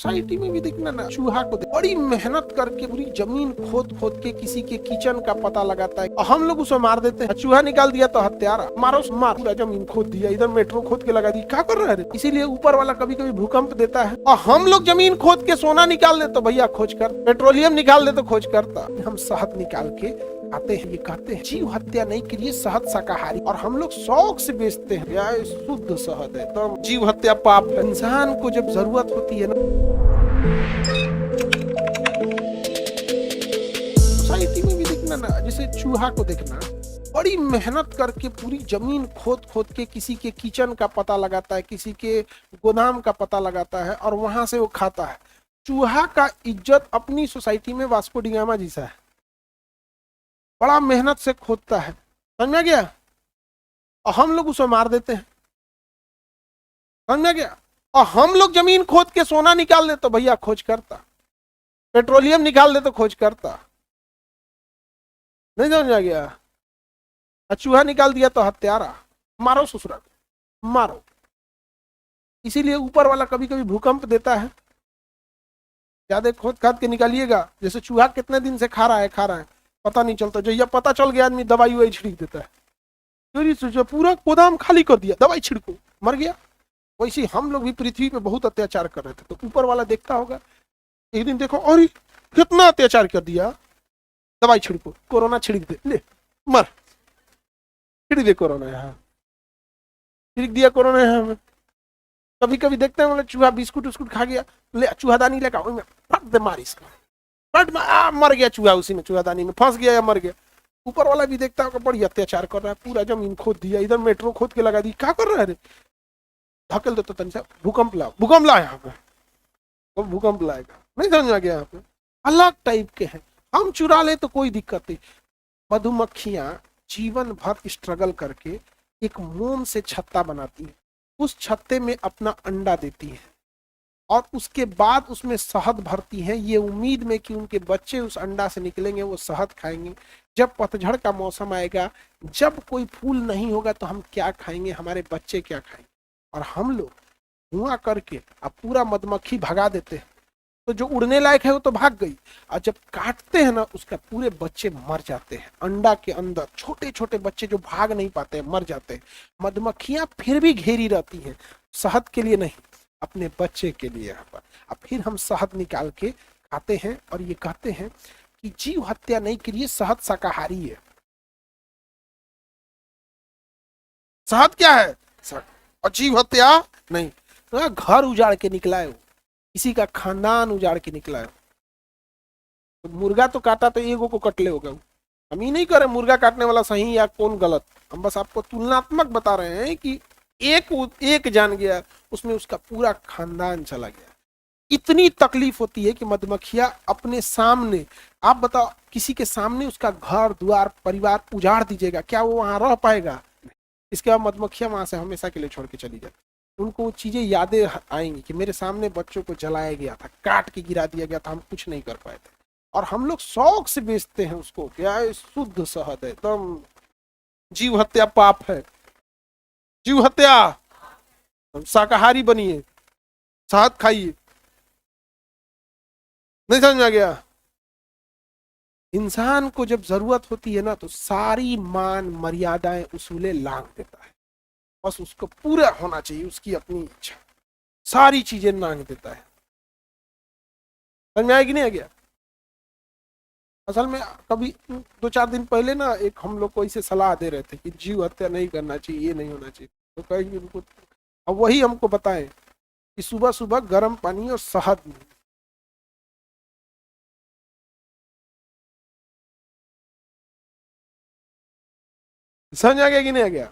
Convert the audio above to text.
Society में भी देखना ना, चूहा को बड़ी मेहनत करके पूरी जमीन खोद खोद के किसी के किचन का पता लगाता है और हम लोग उसे मार देते हैं। चूहा निकाल दिया तो हत्यारा, मारो मार, पूरा जमीन खोद दिया, इधर मेट्रो खोद के लगा दी, क्या कर रहे हैं? इसीलिए ऊपर वाला कभी कभी भूकंप देता है और हम लोग जमीन खोद के सोना निकाल दे तो भैया खोज कर, पेट्रोलियम निकाल दे तो खोज करता। हम शहद निकाल के आते हैं, ये कहते हैं जीव हत्या नहीं करिए, शहद शाकाहारी, और हम लोग शौक से बेचते हैं यार शुद्ध शहद है, तो जीव हत्या पाप है। इंसान को जब जरूरत होती है ना, सोसाइटी में भी देखना ना, जैसे चूहा को देखना, बड़ी मेहनत करके पूरी जमीन खोद खोद के किसी के किचन का पता लगाता है, किसी के गोदाम का पता लगाता है और वहां से वो खाता है। चूहा का इज्जत अपनी सोसाइटी में वास्को डी गामा जैसा है, बड़ा मेहनत से खोदता है, समझ में गया, और हम लोग उसे मार देते हैं, समझ में गया, और हम लोग जमीन खोद के सोना निकाल दे तो भैया खोज करता, पेट्रोलियम निकाल दे तो खोज करता, नहीं समझ में गया। चूहा निकाल दिया तो हत्यारा, मारो ससुरा, मारो। इसीलिए ऊपर वाला कभी कभी भूकंप देता है, ज्यादा खोद खाद के निकालिएगा। जैसे चूहा कितने दिन से खा रहा है पता नहीं चलता, जो यह पता चल गया आदमी दवाई वही छिड़क देता है, फिर पूरा गोदाम खाली कर दिया, दवाई छिड़को, मर गया। वैसे हम लोग भी पृथ्वी पे बहुत अत्याचार कर रहे थे, तो ऊपर वाला देखता होगा, एक दिन देखो और कितना अत्याचार कर दिया, दवाई छिड़को, कोरोना छिड़क दे, ले मर, छिड़क दे कोरोना, यहाँ छिड़क दिया कोरोना यहाँ में। कभी कभी देखते हैं चूहा बिस्कुट उस्कुट खा गया, ले चूहादानी लेकर फट दे मार इसका, फट मर गया चूहा, उसी में चूहादानी में फंस गया या मर गया। ऊपर वाला भी देखता होगा बड़ी अत्याचार कर रहा है, पूरा जमीन खोद दिया, इधर मेट्रो खोद के लगा दी, क्या कर रहा है? धकेल दो तो तन से भूकंप ला यहाँ पे, वो भूकंप लाएगा, नहीं समझ में गया। यहाँ पे अलग टाइप के हैं, हम चुरा ले तो कोई दिक्कत नहीं। मधुमक्खियां जीवन भर स्ट्रगल करके एक मोम से छत्ता बनाती है, उस छत्ते में अपना अंडा देती है और उसके बाद उसमें शहद भरती हैं, ये उम्मीद में कि उनके बच्चे उस अंडा से निकलेंगे, वो शहद खाएंगे। जब पतझड़ का मौसम आएगा, जब कोई फूल नहीं होगा तो हम क्या खाएंगे, हमारे बच्चे क्या खाएंगे? और हम लोग धुआं करके अब पूरा मधुमक्खी भगा देते हैं, तो जो उड़ने लायक है वो तो भाग गई, और जब काटते हैं ना उसका पूरे बच्चे मर जाते हैं, अंडा के अंदर छोटे छोटे बच्चे जो भाग नहीं पाते हैं मर जाते हैं। मधुमक्खियां फिर भी घेरी रहती हैं, शहद के लिए नहीं, अपने बच्चे के लिए यहाँ पर। अब फिर हम शहद निकाल के खाते हैं और ये कहते हैं कि जीव हत्या नहीं करिए, शहद शाकाहारी है। शहद क्या है? और जीव हत्या नहीं, तो घर उजाड़ के निकला है, किसी का खानदान उजाड़ के निकला है। तो मुर्गा तो काटा तो एगो को कटले होगा, हम ही नहीं करे मुर्गा काटने वाला सही या कौन गलत, हम बस आपको तुलनात्मक बता रहे हैं कि एक जान गया, उसमें उसका पूरा खानदान चला गया। इतनी तकलीफ होती है कि मधुमक्खियां अपने सामने, आप बताओ किसी के सामने उसका घर द्वार परिवार उजाड़ दीजिएगा, क्या वो वहां रह पाएगा? इसके बाद मधुमक्खियां वहां से हमेशा के लिए छोड़ के चली जाती, उनको वो चीजें यादें आएंगी कि मेरे सामने बच्चों को जलाया गया था, काट के गिरा दिया गया था, हम कुछ नहीं कर पाए थे, और हम लोग शौक से बेचते हैं उसको, क्या शुद्ध शहद है, एकदम जीव हत्या पाप है, जीव हत्या। शाकाहारी बनिए, शहद खाइए, नहीं समझ में आ गया। इंसान को जब जरूरत होती है ना तो सारी मान मर्यादाएं उसूले लांघ देता है, बस उसको पूरा होना चाहिए उसकी अपनी इच्छा, सारी चीजें लांघ देता है। समझ में आया कि नहीं आ गया? असल में कभी 2-4 दिन पहले ना एक हम लोग को इसे सलाह दे रहे थे कि जीव हत्या नहीं करना चाहिए, ये नहीं होना चाहिए, तो कहेंगे उनको, अब वही हमको बताएं कि सुबह सुबह गर्म पानी और शहद, समझ आ गया कि नहीं आ गया?